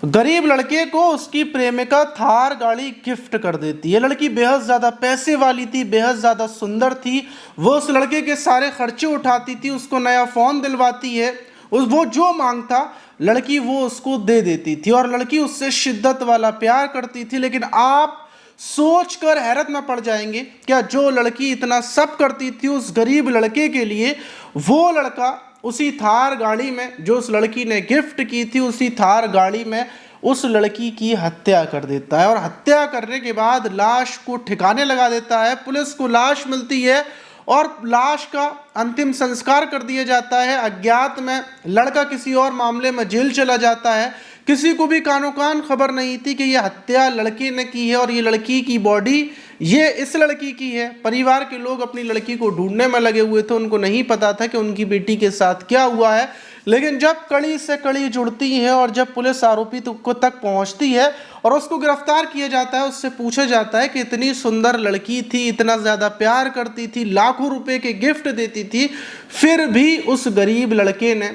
गरीब लड़के को उसकी प्रेमिका थार गाड़ी गिफ्ट कर देती है। लड़की बेहद ज़्यादा पैसे वाली थी, बेहद ज़्यादा सुंदर थी। वो उस लड़के के सारे खर्चे उठाती थी, उसको नया फ़ोन दिलवाती है। वो जो मांगता लड़की वो उसको दे देती थी और लड़की उससे शिद्दत वाला प्यार करती थी। लेकिन आप सोचकर हैरत में पड़ जाएंगे, क्या जो लड़की इतना सब करती थी उस गरीब लड़के के लिए, वो लड़का उसी थार गाड़ी में जो उस लड़की ने गिफ्ट की थी, उसी थार गाड़ी में उस लड़की की हत्या कर देता है। और हत्या करने के बाद लाश को ठिकाने लगा देता है। पुलिस को लाश मिलती है और लाश का अंतिम संस्कार कर दिया जाता है। अज्ञात में लड़का किसी और मामले में जेल चला जाता है। किसी को भी कानो कान खबर नहीं थी कि यह हत्या लड़के ने की है और ये लड़की की बॉडी ये इस लड़की की है। परिवार के लोग अपनी लड़की को ढूंढने में लगे हुए थे, उनको नहीं पता था कि उनकी बेटी के साथ क्या हुआ है। लेकिन जब कड़ी से कड़ी जुड़ती है और जब पुलिस आरोपी को तक पहुंचती है और उसको गिरफ्तार किया जाता है, उससे पूछा जाता है कि इतनी सुंदर लड़की थी, इतना ज़्यादा प्यार करती थी, लाखों रुपए के गिफ्ट देती थी, फिर भी उस गरीब लड़के ने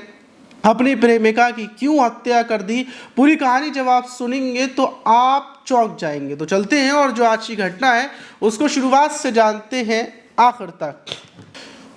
अपनी प्रेमिका की क्यों हत्या कर दी। पूरी कहानी जब आप सुनेंगे तो आप चौंक जाएंगे। तो चलते हैं और जो आज की घटना है उसको शुरुआत से जानते हैं आखिर तक।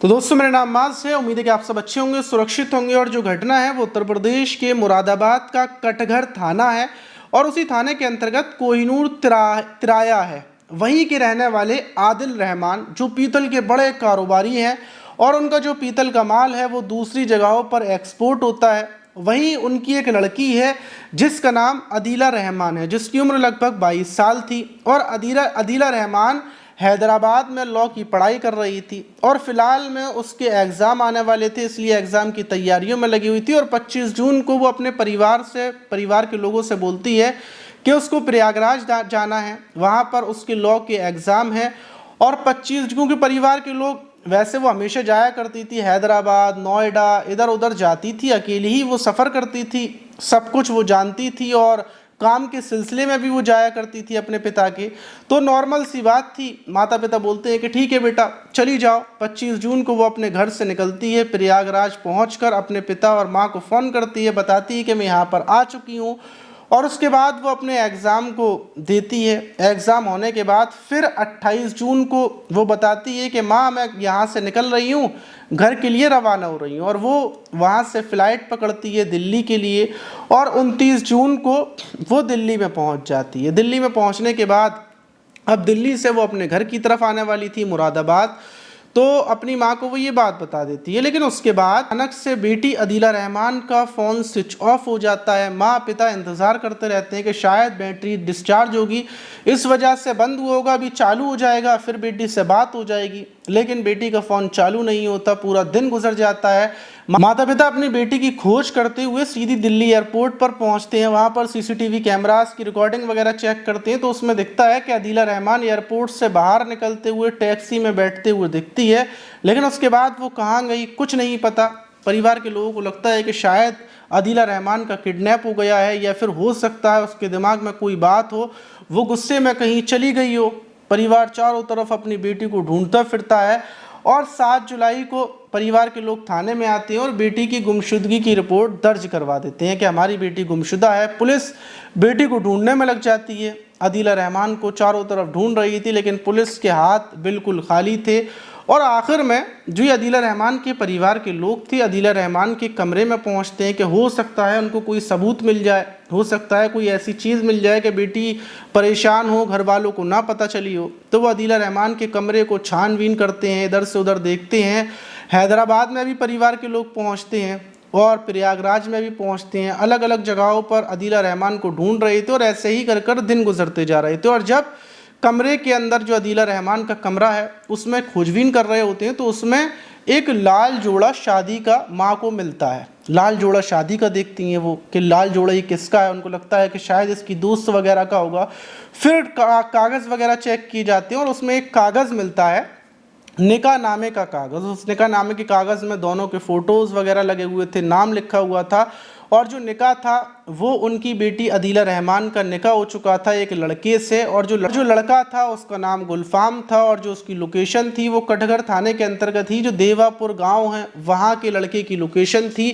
तो दोस्तों, मेरा नाम माज है। उम्मीद है कि आप सब अच्छे होंगे, सुरक्षित होंगे। और जो घटना है वो उत्तर प्रदेश के मुरादाबाद का कटघर थाना है और उसी थाने के अंतर्गत कोहिनूर तिराया है। वहीं के रहने वाले आदिल रहमान जो पीतल के बड़े कारोबारी हैं और उनका जो पीतल का माल है वो दूसरी जगहों पर एक्सपोर्ट होता है। वहीं उनकी एक लड़की है जिसका नाम अदीला रहमान है, जिसकी उम्र लगभग 22 साल थी। और अदीला रहमान हैदराबाद में लॉ की पढ़ाई कर रही थी और फिलहाल में उसके एग्ज़ाम आने वाले थे, इसलिए एग्ज़ाम की तैयारियों में लगी हुई थी। और 25 जून को वो अपने परिवार के लोगों से बोलती है कि उसको प्रयागराज जाना है, वहाँ पर उसके लॉ के एग्ज़ाम है। और 25 जून के परिवार के लोग, वैसे वो हमेशा जाया करती थी हैदराबाद, नोएडा, इधर उधर जाती थी, अकेली ही वो सफ़र करती थी, सब कुछ वो जानती थी और काम के सिलसिले में भी वो जाया करती थी अपने पिता के। तो नॉर्मल सी बात थी। माता पिता बोलते हैं कि ठीक है बेटा चली जाओ। 25 जून को वो अपने घर से निकलती है, प्रयागराज पहुंचकर अपने पिता और माँ को फ़ोन करती है, बताती है कि मैं यहाँ पर आ चुकी हूँ। और उसके बाद वो अपने एग्ज़ाम को देती है। एग्ज़ाम होने के बाद फिर 28 जून को वो बताती है कि माँ मैं यहाँ से निकल रही हूँ, घर के लिए रवाना हो रही हूँ। और वो वहाँ से फ़्लाइट पकड़ती है दिल्ली के लिए और 29 जून को वो दिल्ली में पहुँच जाती है। दिल्ली में पहुँचने के बाद अब दिल्ली से वो अपने घर की तरफ आने वाली थी मुरादाबाद, तो अपनी माँ को वो ये बात बता देती है। लेकिन उसके बाद अचानक से बेटी अदीला रहमान का फ़ोन स्विच ऑफ हो जाता है। माँ पिता इंतज़ार करते रहते हैं कि शायद बैटरी डिस्चार्ज होगी, इस वजह से बंद हुआ होगा, अभी चालू हो जाएगा, फिर बेटी से बात हो जाएगी। लेकिन बेटी का फ़ोन चालू नहीं होता, पूरा दिन गुजर जाता है। माता पिता अपनी बेटी की खोज करते हुए सीधी दिल्ली एयरपोर्ट पर पहुंचते हैं। वहां पर सीसीटीवी कैमरास की रिकॉर्डिंग वगैरह चेक करते हैं तो उसमें दिखता है कि अदीला रहमान एयरपोर्ट से बाहर निकलते हुए टैक्सी में बैठते हुए दिखती है। लेकिन उसके बाद वो कहाँ गई कुछ नहीं पता। परिवार के लोगों को लगता है कि शायद अदीला रहमान का किडनैप हो गया है या फिर हो सकता है उसके दिमाग में कोई बात हो, वो गुस्से में कहीं चली गई हो। परिवार चारों तरफ अपनी बेटी को ढूंढता फिरता है और 7 जुलाई को परिवार के लोग थाने में आते हैं और बेटी की गुमशुदगी की रिपोर्ट दर्ज करवा देते हैं कि हमारी बेटी गुमशुदा है। पुलिस बेटी को ढूंढने में लग जाती है। अदीला रहमान को चारों तरफ ढूंढ रही थी लेकिन पुलिस के हाथ बिल्कुल खाली थे। और आखिर में जो अदीला रहमान के परिवार के लोग थे अदीला रहमान के कमरे में पहुंचते हैं कि हो सकता है उनको कोई सबूत मिल जाए, हो सकता है कोई ऐसी चीज़ मिल जाए कि बेटी परेशान हो, घर वालों को ना पता चली हो। तो वो अदीला रहमान के कमरे को छानबीन करते हैं, इधर से उधर देखते हैं। हैदराबाद में भी परिवार के लोग पहुंचते हैं और प्रयागराज में भी पहुंचते हैं। अलग अलग जगहों पर अदीला रहमान को ढूंढ रहे थे और ऐसे ही कर कर दिन गुजरते जा रहे थे। और जब कमरे के अंदर जो अदीला रहमान का कमरा है उसमें खोजबीन कर रहे होते हैं तो उसमें एक लाल जोड़ा शादी का माँ को मिलता है। लाल जोड़ा शादी का देखती हैं वो कि लाल जोड़ा ये किसका है। उनको लगता है कि शायद इसकी दोस्त वगैरह का होगा। फिर कागज़ वगैरह चेक किए जाते हैं और उसमें एक कागज़ मिलता है, निकाह नामे का कागज़। उस निकाह नामे के कागज़ में दोनों के फ़ोटोज़ वगैरह लगे हुए थे, नाम लिखा हुआ था और जो निकाह था वो उनकी बेटी अदीला रहमान का निकाह हो चुका था एक लड़के से, और जो लड़का था उसका नाम गुलफाम था, और जो उसकी लोकेशन थी वो कटघर थाने के अंतर्गत ही जो देवापुर गांव है वहाँ के लड़के की लोकेशन थी।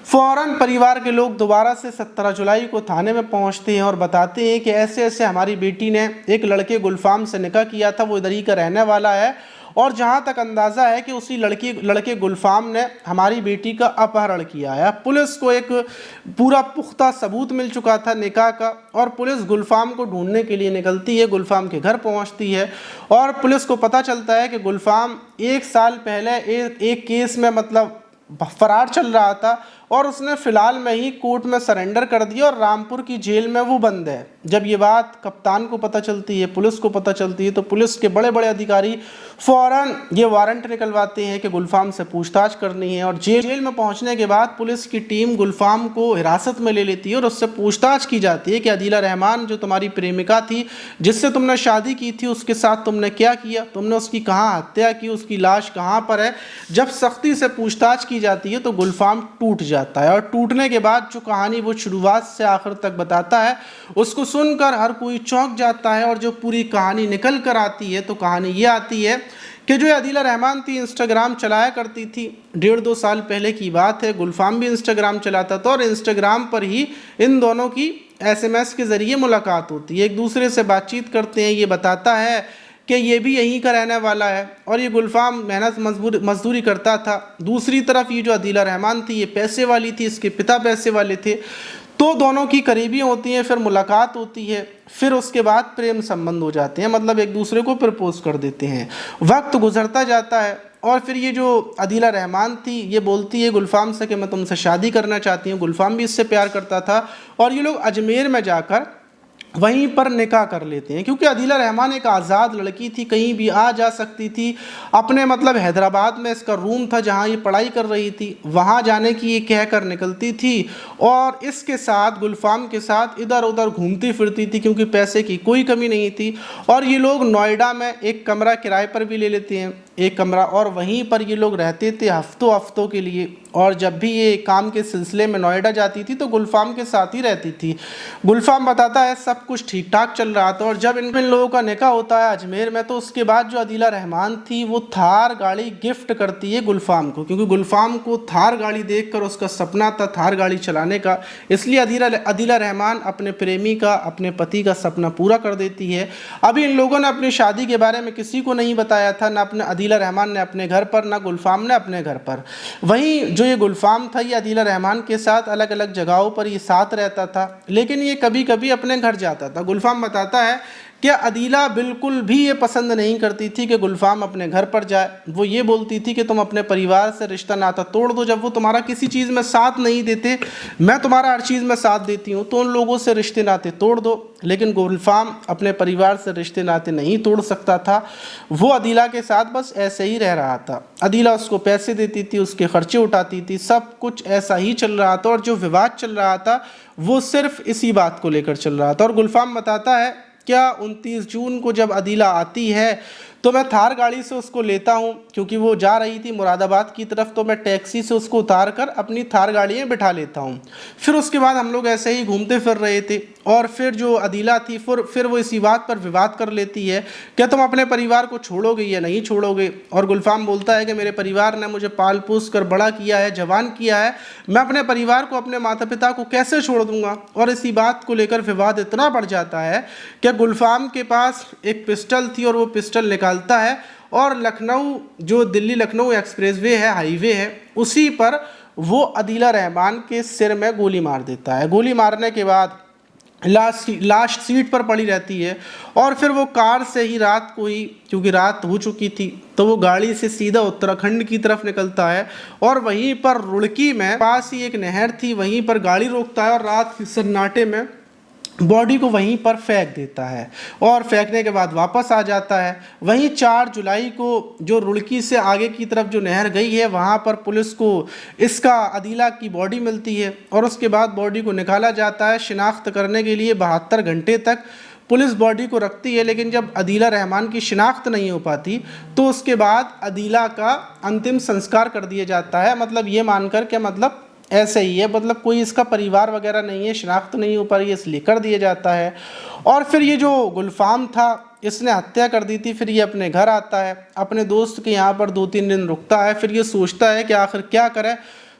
फ़ौरन परिवार के लोग दोबारा से 17 जुलाई को थाने में पहुंचते हैं और बताते हैं कि ऐसे ऐसे हमारी बेटी ने एक लड़के गुलफाम से निकाह किया था, वो इधर ही का रहने वाला है, और जहाँ तक अंदाज़ा है कि उसी लड़के गुलफाम ने हमारी बेटी का अपहरण किया है। पुलिस को एक पूरा पुख्ता सबूत मिल चुका था निकाह का, और पुलिस गुलफाम को ढूंढने के लिए निकलती है, गुलफाम के घर पहुँचती है, और पुलिस को पता चलता है कि गुलफाम 1 साल पहले एक केस में मतलब फरार चल रहा था, और उसने फ़िलहाल में ही कोर्ट में सरेंडर कर दिया और रामपुर की जेल में वो बंद है। जब ये बात कप्तान को पता चलती है, पुलिस को पता चलती है, तो पुलिस के बड़े बड़े अधिकारी फ़ौरन ये वारंट निकलवाते हैं कि गुलफाम से पूछताछ करनी है, और जेल में पहुंचने के बाद पुलिस की टीम गुलफाम को हिरासत में ले लेती है और उससे पूछताछ की जाती है कि अदीला रहमान जो तुम्हारी प्रेमिका थी, जिससे तुमने शादी की थी, उसके साथ तुमने क्या किया, तुमने उसकी कहाँ हत्या की, उसकी लाश कहाँ पर है। जब सख्ती से पूछताछ की जाती है तो गुलफाम टूट जाता है, और टूटने के बाद जो कहानी वो शुरुआत से आखिर तक बताता है उसको सुनकर हर कोई चौंक जाता है। और जो पूरी कहानी निकल कर आती है तो कहानी ये आती है कि जो अदीला रहमान थी इंस्टाग्राम चलाया करती थी, 1.5-2 साल पहले की बात है। गुलफाम भी इंस्टाग्राम चलाता था, और इंस्टाग्राम पर ही इन दोनों की SMS के ज़रिए मुलाकात होती है, एक दूसरे से बातचीत करते हैं। ये बताता है कि ये भी यहीं का रहने वाला है, और ये गुलफाम मेहनत मजदूरी करता था। दूसरी तरफ ये जो अदीला रहमान थी ये पैसे वाली थी, इसके पिता पैसे वाले थे, तो दोनों की करीबी होती हैं, फिर मुलाकात होती है, फिर उसके बाद प्रेम संबंध हो जाते हैं, मतलब एक दूसरे को प्रपोज कर देते हैं। वक्त गुजरता जाता है, और फिर ये जो अदीला रहमान थी ये बोलती है गुलफाम से कि मैं तुमसे शादी करना चाहती हूँ। गुलफाम भी इससे प्यार करता था, और ये लोग अजमेर में जाकर वहीं पर निकाह कर लेते हैं, क्योंकि अदीला रहमान एक आज़ाद लड़की थी, कहीं भी आ जा सकती थी। अपने मतलब हैदराबाद में इसका रूम था जहाँ ये पढ़ाई कर रही थी, वहाँ जाने की ये कह कर निकलती थी, और इसके साथ गुलफाम के साथ इधर उधर घूमती फिरती थी, क्योंकि पैसे की कोई कमी नहीं थी। और ये लोग नोएडा में एक कमरा किराए पर भी ले लेते हैं, एक कमरा, और वहीं पर ये लोग रहते थे हफ्तों के लिए। और जब भी ये काम के सिलसिले में नोएडा जाती थी तो गुलफाम के साथ ही रहती थी। गुलफाम बताता है सब कुछ ठीक ठाक चल रहा था, और जब इन लोगों का निकाह होता है अजमेर में, तो उसके बाद जो अदीला रहमान थी वो थार गाड़ी गिफ्ट करती है गुलफाम को, क्योंकि गुलफाम को थार गाड़ी देखकर उसका सपना था थार गाड़ी चलाने का। इसलिए अदीला रहमान अपने प्रेमी का, अपने पति का सपना पूरा कर देती है। अभी इन लोगों ने अपनी शादी के बारे में किसी को नहीं बताया था, ना अपने अदीला रहमान ने अपने घर पर, ना गुलफाम ने अपने घर पर। वहीं जो ये गुलफाम था ये अदीला रहमान के साथ अलग अलग जगहों पर ये साथ रहता था, लेकिन ये कभी कभी अपने घर जाता था। गुलफाम बताता है कि अदीला बिल्कुल भी ये पसंद नहीं करती थी कि गुलफाम अपने घर पर जाए। वो ये बोलती थी कि तुम अपने परिवार से रिश्ता नाता तोड़ दो, जब वो तुम्हारा किसी चीज़ में साथ नहीं देते, मैं तुम्हारा हर चीज़ में साथ देती हूँ, तो उन लोगों से रिश्ते नाते तोड़ दो। लेकिन गुलफाम अपने परिवार से रिश्ते नाते नहीं तोड़ सकता था, वो अदीला के साथ बस ऐसे ही रह रहा था। अदीला उसको पैसे देती थी, उसके खर्चे उठाती थी, सब कुछ ऐसा ही चल रहा था, और जो विवाद चल रहा था वो सिर्फ इसी बात को लेकर चल रहा था। और गुलफाम बताता है क्या 29 जून को जब अदीला आती है तो मैं थार गाड़ी से उसको लेता हूँ, क्योंकि वो जा रही थी मुरादाबाद की तरफ, तो मैं टैक्सी से उसको उतार कर अपनी थार गाड़ी में बिठा लेता हूँ। फिर उसके बाद हम लोग ऐसे ही घूमते फिर रहे थे, और फिर जो अदीला थी फिर वो इसी बात पर विवाद कर लेती है, क्या तुम अपने परिवार को छोड़ोगे या नहीं छोड़ोगे। और गुलफाम बोलता है कि मेरे परिवार ने मुझे पाल पोस कर बड़ा किया है, जवान किया है, मैं अपने परिवार को, अपने माता पिता को कैसे छोड़ दूंगा। और इसी बात को लेकर विवाद इतना बढ़ जाता है कि गुलफाम के पास एक पिस्टल थी, और वो पिस्टल निकालता है, और लखनऊ जो दिल्ली लखनऊ एक्सप्रेसवे है, हाईवे है, उसी पर वो अदीला रहमान के सिर में गोली मार देता है। गोली मारने के बाद लाश सीट पर पड़ी रहती है, और फिर वो कार से ही रात को ही, क्योंकि रात हो चुकी थी, तो वो गाड़ी से सीधा उत्तराखंड की तरफ निकलता है, और वहीं पर रुड़की में पास ही एक नहर थी, वहीं पर गाड़ी रोकता है, और रात के सन्नाटे में बॉडी को वहीं पर फेंक देता है, और फेंकने के बाद वापस आ जाता है। वहीं 4 जुलाई को जो रुड़की से आगे की तरफ जो नहर गई है वहाँ पर पुलिस को इसका अदीला की बॉडी मिलती है, और उसके बाद बॉडी को निकाला जाता है। शिनाख्त करने के लिए 72 घंटे तक पुलिस बॉडी को रखती है, लेकिन जब अदीला रहमान की शिनाख्त नहीं हो पाती तो उसके बाद अदीला का अंतिम संस्कार कर दिया जाता है, मतलब ये मानकर के मतलब ऐसे ही है, मतलब कोई इसका परिवार वगैरह नहीं है, शनाख्त नहीं हो पा रही है, इसलिए कर दिया जाता है। और फिर ये जो गुलफाम था इसने हत्या कर दी थी। फिर ये अपने घर आता है, अपने दोस्त के यहाँ पर 2-3 दिन रुकता है, फिर ये सोचता है कि आखिर क्या करे।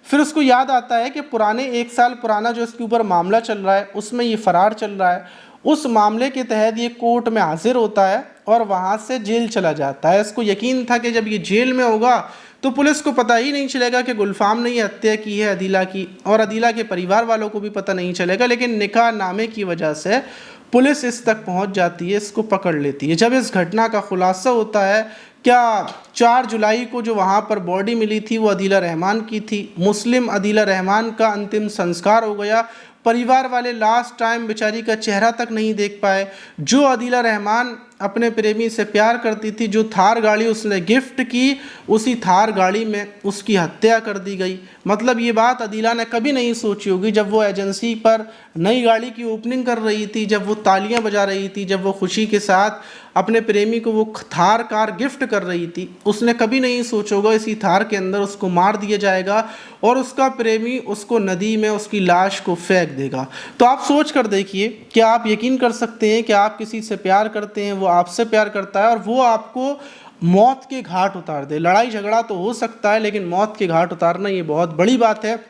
फिर उसको याद आता है कि पुराने 1 साल पुराना जो इसके ऊपर मामला चल रहा है उसमें ये फ़रार चल रहा है। उस मामले के तहत ये कोर्ट में हाजिर होता है और वहाँ से जेल चला जाता है। इसको यकीन था कि जब ये जेल में होगा तो पुलिस को पता ही नहीं चलेगा कि गुलफाम ने ये हत्या की है अदीला की, और अदीला के परिवार वालों को भी पता नहीं चलेगा। लेकिन निकाह नामे की वजह से पुलिस इस तक पहुंच जाती है, इसको पकड़ लेती है। जब इस घटना का खुलासा होता है, क्या 4 जुलाई को जो वहाँ पर बॉडी मिली थी वो अदीला रहमान की थी। मुस्लिम अदीला रहमान का अंतिम संस्कार हो गया। परिवार वाले लास्ट टाइम बेचारी का चेहरा तक नहीं देख पाए। जो अदीला रहमान अपने प्रेमी से प्यार करती थी, जो थार गाड़ी उसने गिफ्ट की, उसी थार गाड़ी में उसकी हत्या कर दी गई। मतलब ये बात अदीला ने कभी नहीं सोची होगी। जब वो एजेंसी पर नई गाड़ी की ओपनिंग कर रही थी, जब वो तालियां बजा रही थी, जब वो खुशी के साथ अपने प्रेमी को वो थार कार गिफ्ट कर रही थी, उसने कभी नहीं सोचा होगा इसी थार के अंदर उसको मार दिया जाएगा और उसका प्रेमी उसको नदी में उसकी लाश को फेंक देगा। तो आप सोच कर देखिए, क्या आप यकीन कर सकते हैं कि आप किसी से प्यार करते हैं, वो आपसे प्यार करता है और वो आपको मौत के घाट उतार दे। लड़ाई झगड़ा तो हो सकता है, लेकिन मौत के घाट उतारना ये बहुत बड़ी बात है।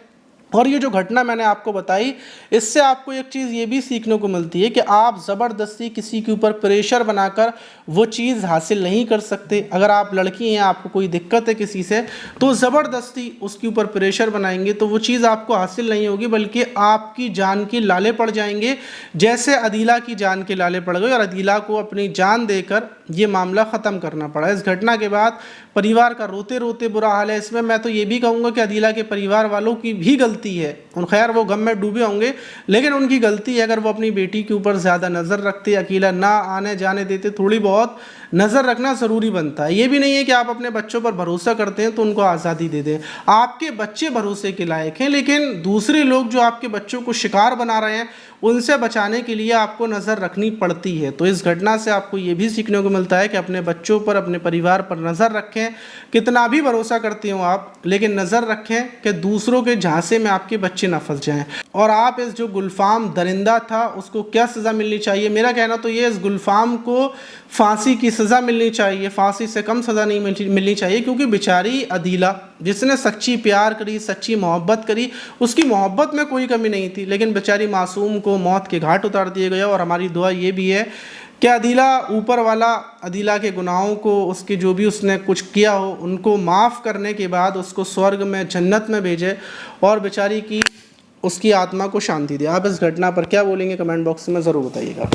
और ये जो घटना मैंने आपको बताई, इससे आपको एक चीज़ ये भी सीखने को मिलती है कि आप ज़बरदस्ती किसी के ऊपर प्रेशर बनाकर वो चीज़ हासिल नहीं कर सकते। अगर आप लड़की हैं, आपको कोई दिक्कत है किसी से, तो ज़बरदस्ती उसके ऊपर प्रेशर बनाएंगे तो वो चीज़ आपको हासिल नहीं होगी, बल्कि आपकी जान के लाले पड़ जाएंगे, जैसे अदीला की जान के लाले पड़ गए और अदीला को अपनी जान देकर ये मामला ख़त्म करना पड़ा। इस घटना के बाद परिवार का रोते रोते बुरा हाल है। इसमें मैं तो ये भी कहूँगा कि अदीला के परिवार वालों की भी गलती है। उन खैर वो गम में डूबे होंगे, लेकिन उनकी गलती है अगर वो अपनी बेटी के ऊपर ज़्यादा नज़र रखते, अकेला ना आने जाने देते। थोड़ी बहुत नज़र रखना ज़रूरी बनता है। ये भी नहीं है कि आप अपने बच्चों पर भरोसा करते हैं तो उनको आज़ादी दे दें। आपके बच्चे भरोसे के लायक हैं, लेकिन दूसरे लोग जो आपके बच्चों को शिकार बना रहे हैं उनसे बचाने के लिए आपको नज़र रखनी पड़ती है। तो इस घटना से आपको ये भी सीखने को मिलता है कि अपने बच्चों पर, अपने परिवार पर नज़र रखें। कितना भी भरोसा करते हो आप, लेकिन नज़र रखें कि दूसरों के झांसे में आपके बच्चे ना फंस जाएं। और आप इस जो गुलफाम दरिंदा था उसको क्या सज़ा मिलनी चाहिए? मेरा कहना तो ये, इस गुलफाम को फांसी की सज़ा मिलनी चाहिए, फांसी से कम सज़ा नहीं मिलनी चाहिए, क्योंकि बेचारी अदीला जिसने सच्ची प्यार करी, सच्ची मोहब्बत करी, उसकी मोहब्बत में कोई कमी नहीं थी, लेकिन बेचारी मासूम को मौत के घाट उतार दिया गया। और हमारी दुआ ये भी है कि अदीला, ऊपर वाला अदीला के गुनाहों को, उसके जो भी उसने कुछ किया हो, उनको माफ़ करने के बाद उसको स्वर्ग में, जन्नत में भेजे और बेचारी की, उसकी आत्मा को शांति दे। आप इस घटना पर क्या बोलेंगे कमेंट बॉक्स में ज़रूर बताइएगा।